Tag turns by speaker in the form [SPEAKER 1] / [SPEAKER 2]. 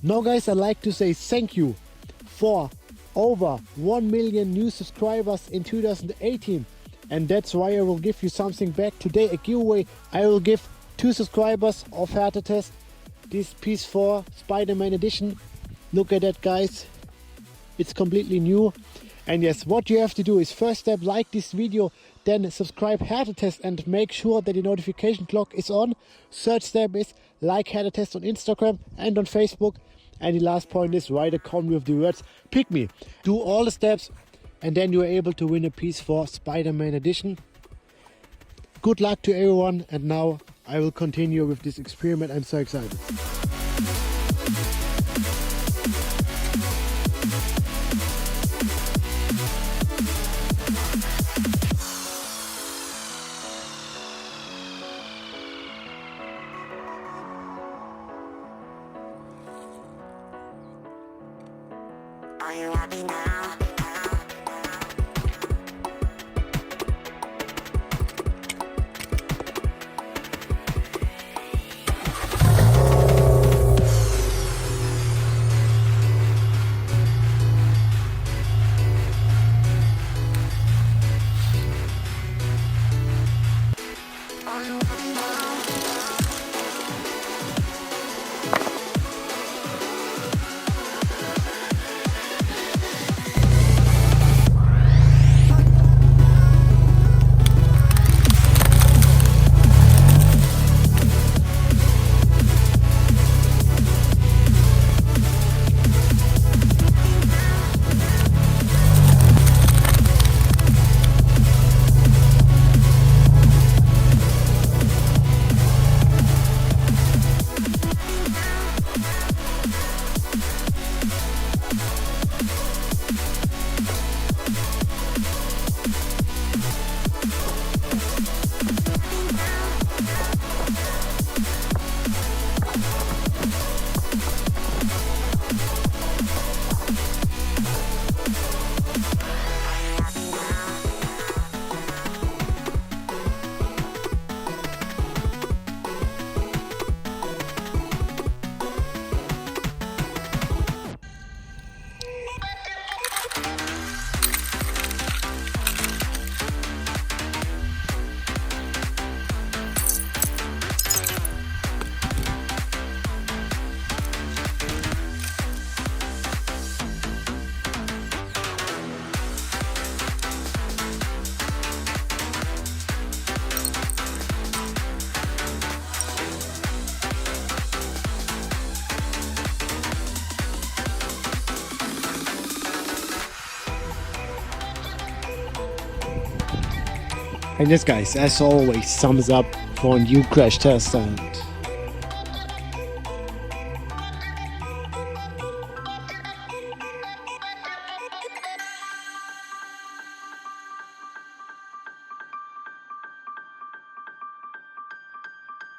[SPEAKER 1] Now guys, I'd like to say thank you for over 1 million new subscribers in 2018, and that's why I will give you something back today, a giveaway. I will give 2 subscribers of Wirte Test this PS4 Spiderman edition. Look at that guys, it's completely new. And yes, what you have to do is first step, like this video, then subscribe Wirte Test and make sure that the notification clock is on. Third step is like Wirte Test on Instagram and on Facebook. And the last point is write a comment with the words "pick me." Do all the steps and then you are able to win a PS4 Spider-Man edition. Good luck to everyone, and now I will continue with this experiment. I'm so excited.
[SPEAKER 2] Are you happy now? Are you happy now?
[SPEAKER 1] And yes guys, as always, thumbs up for a new crash test, and